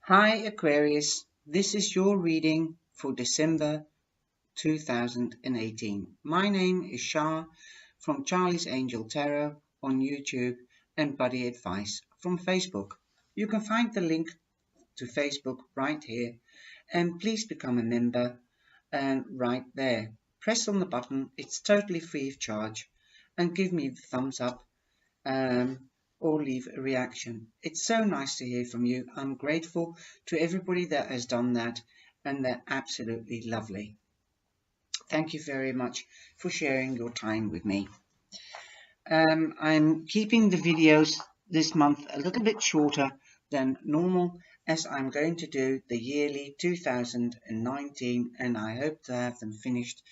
Hi Aquarius, this is your reading for December 2018. My name is Shah from Charlie's Angel Tarot on YouTube and Buddy Advice from Facebook. You can find the link to Facebook right here, and please become a member and right there. Press on the button, it's totally free of charge, and give me the thumbs up um, or leave a reaction. It's so nice to hear from you. I'm grateful to everybody that has done that, and they're absolutely lovely. Thank you very much for sharing your time with me. I'm keeping the videos this month a little bit shorter than normal, as I'm going to do the yearly 2019, and I hope to have them finished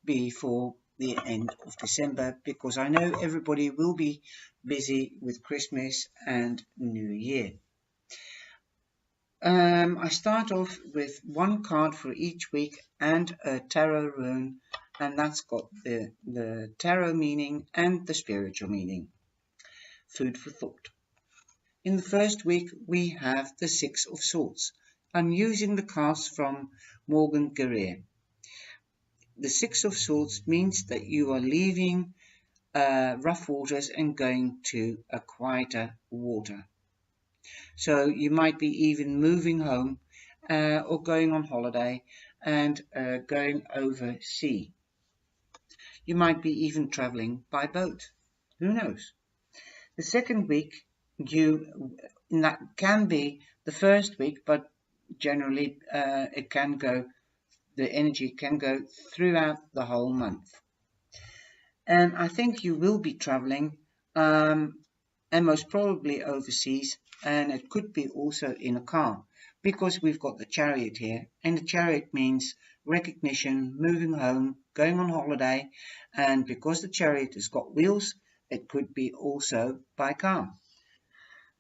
before the end of December, because I know everybody will be busy with Christmas and New Year. I start off with one card for each week and a tarot rune, and that's got the tarot meaning and the spiritual meaning. Food for thought. In the first week we have the Six of Swords. I'm using the cards from Morgan Guerrier. The Six of Swords means that you are leaving rough waters and going to a quieter water. So you might be even moving home or going on holiday and going overseas. You might be even traveling by boat. Who knows? The second week, that can be the first week, but generally it can go. The energy can go throughout the whole month. And I think you will be traveling, and most probably overseas, and it could be also in a car, because we've got the Chariot here, and the Chariot means recognition, moving home, going on holiday, and because the Chariot has got wheels, it could be also by car.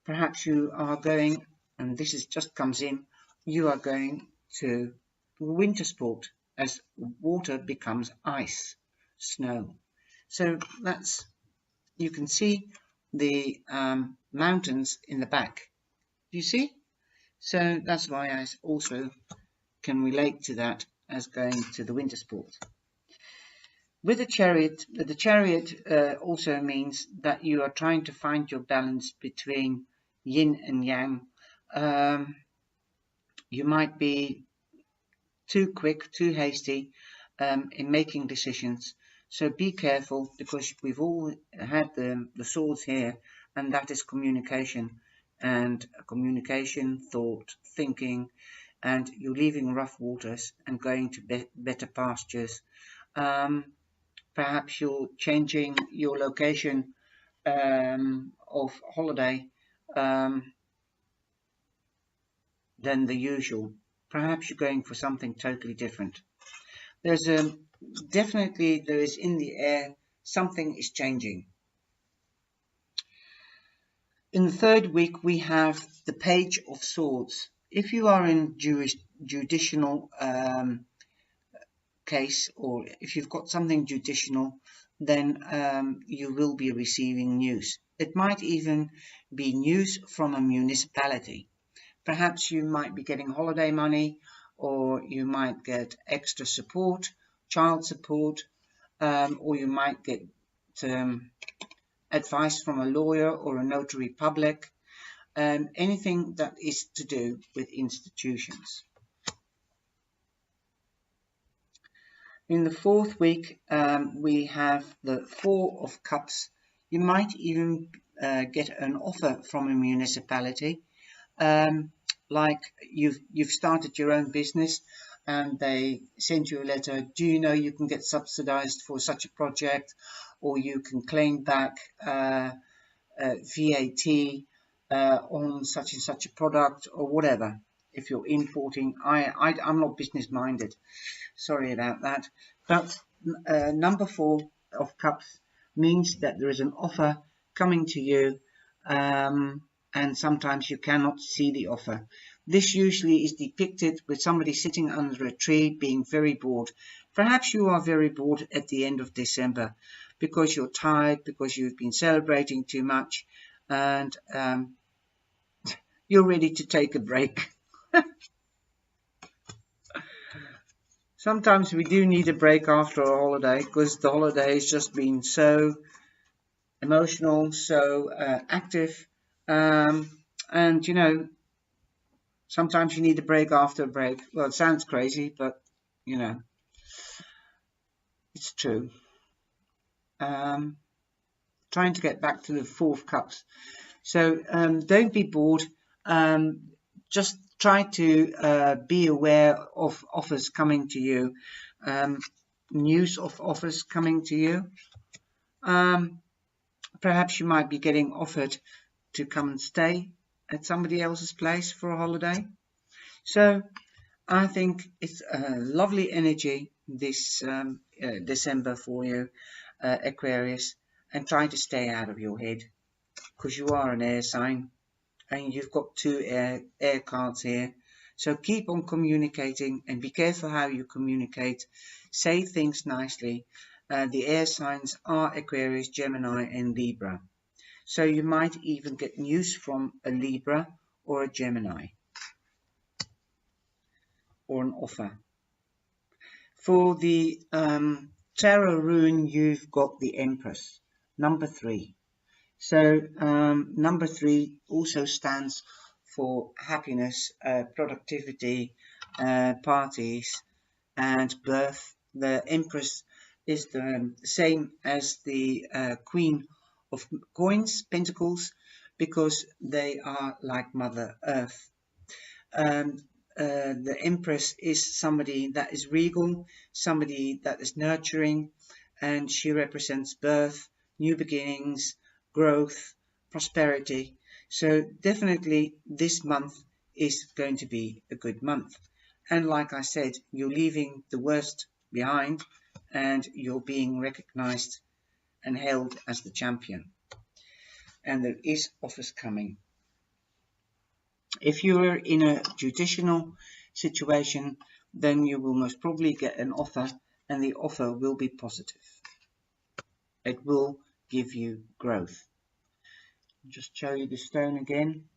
Perhaps you are going, and this is just comes in, you are going to winter sport as water becomes ice, snow. So that's, you can see the mountains in the back. Do you see? So that's why I also can relate to that as going to the winter sport. With the chariot also means that you are trying to find your balance between yin and yang. You might be too quick, too hasty in making decisions. So be careful, because we've all had the swords here, and that is communication. And communication, thought, thinking, and you're leaving rough waters and going to better pastures. Perhaps you're changing your location of holiday than the usual. Perhaps you're going for something totally different. There's definitely there is in the air, something is changing. In the third week we have the Page of Swords. If you are in judicial case, or if you've got something judicial, then you will be receiving news. It might even be news from a municipality. Perhaps you might be getting holiday money, or you might get extra support, child support, or you might get advice from a lawyer or a notary public, anything that is to do with institutions. In the fourth week, we have the Four of Cups. You might even get an offer from a municipality, like you've started your own business, and they send you a letter. Do you know you can get subsidized for such a project, or you can claim back VAT on such and such a product, or whatever. If you're importing, I'm not business minded. Sorry about that. But number 4 of Cups means that there is an offer coming to you, and sometimes you cannot see the offer. This usually is depicted with somebody sitting under a tree being very bored. Perhaps you are very bored at the end of December because you're tired, because you've been celebrating too much, and you're ready to take a break. Sometimes we do need a break after a holiday because the holiday has just been so emotional, so active, um, and you know, sometimes you need a break after a break. Well, it sounds crazy, but you know, it's true. Um, Trying to get back to the Four of Cups. So don't be bored. Just try to be aware of offers coming to you, um, news of offers coming to you. Perhaps you might be getting offered to come and stay at somebody else's place for a holiday. So I think it's a lovely energy this December for you, Aquarius, and try to stay out of your head because you are an air sign and you've got two air cards here. So keep on communicating and be careful how you communicate. Say things nicely. The air signs are Aquarius, Gemini, and Libra. So you might even get news from a Libra or a Gemini or an offer. For the tarot rune, you've got the Empress, number 3. So number 3 also stands for happiness, productivity, parties, and birth. The Empress is the same as the Queen of Coins, Pentacles, because they are like Mother Earth. Um, the Empress is somebody that is regal, somebody that is nurturing, and she represents birth, new beginnings, growth, prosperity. So definitely this month is going to be a good month. And like I said, you're leaving the worst behind and you're being recognized and held as the champion. And there is offers coming. If you're in a judicial situation, then you will most probably get an offer, and the offer will be positive. It will give you growth. I'll just show you the stone again.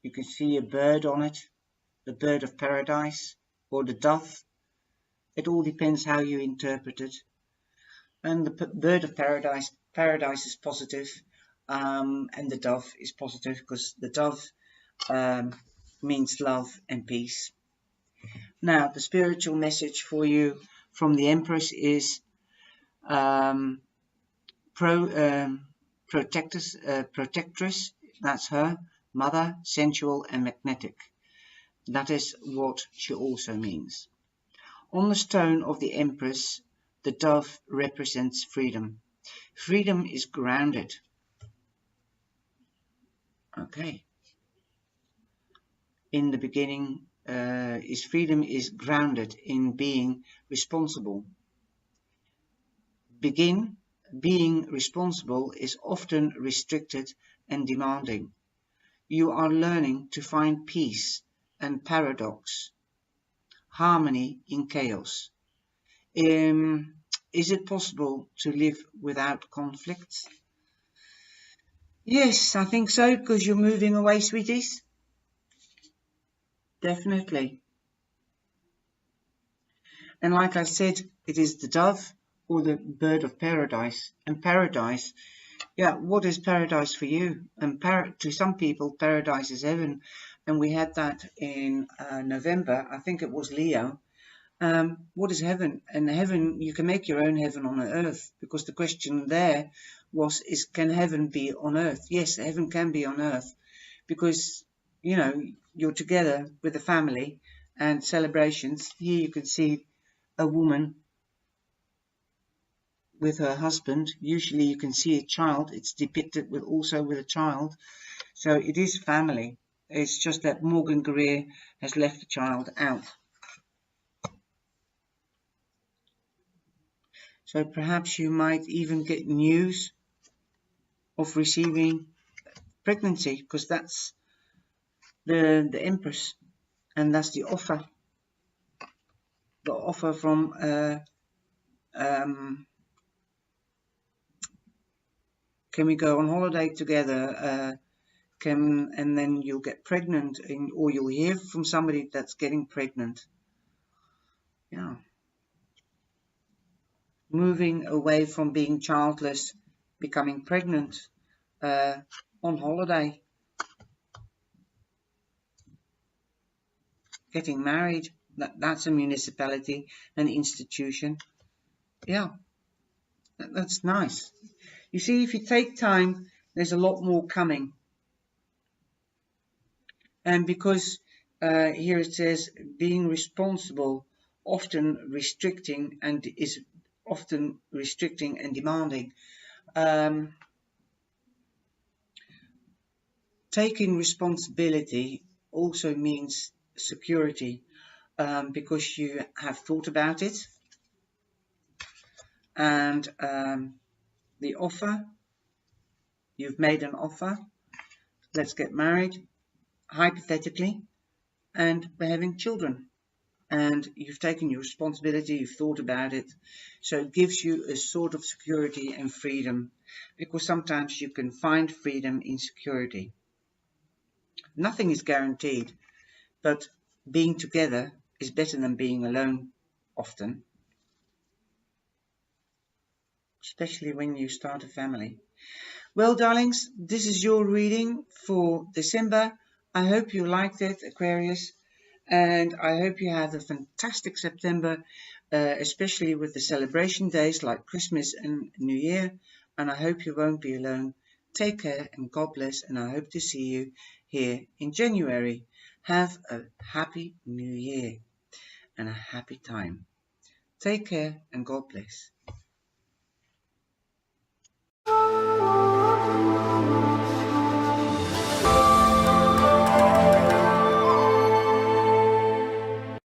You can see a bird on it, the bird of paradise, or the dove. It all depends how you interpret it. And the bird of paradise is positive, and the dove is positive because the dove means love and peace. Now, the spiritual message for you from the Empress is um, protectress, that's her, mother, sensual and magnetic. That is what she also means. On the stone of the Empress, the dove represents freedom. Freedom is grounded. Okay. In the beginning, freedom is grounded in being responsible. Being responsible is often restricted and demanding. You are learning to find peace and paradox, harmony in chaos. Is it possible to live without conflicts? Yes, I think so, because you're moving away, sweeties. Definitely. And like I said, it is the dove or the bird of paradise. And paradise, yeah, what is paradise for you? And to some people, paradise is heaven. And we had that in November. I think it was Leo. What is heaven? And heaven, you can make your own heaven on earth, because the question there was, can heaven be on earth? Yes, heaven can be on earth, because, you know, you're together with the family and celebrations. Here you can see a woman with her husband. Usually you can see a child. It's depicted with also with a child. So it is family. It's just that Morgan Greer has left the child out. So perhaps you might even get news of receiving pregnancy, because that's the Empress, and that's the offer. The offer from can we go on holiday together? and then you'll get pregnant, or you'll hear from somebody that's getting pregnant. Yeah. Moving away from being childless, becoming pregnant, on holiday, getting married. That's a municipality, an institution. Yeah, that's nice. You see, if you take time, there's a lot more coming. And because here it says being responsible, often restricting and is often restricting and demanding. Taking responsibility also means security, because you have thought about it, and the offer, you've made an offer, let's get married, hypothetically, and we're having children. And you've taken your responsibility, you've thought about it, so it gives you a sort of security and freedom, because sometimes you can find freedom in security. Nothing is guaranteed, but being together is better than being alone often, especially when you start a family. Well, darlings, this is your reading for December. I hope you liked it, Aquarius, and I hope you have a fantastic September, especially with the celebration days like Christmas and New Year, and I hope you won't be alone. Take care and God bless, and I hope to see you here in January. Have a happy New Year and a happy time. Take care and God bless.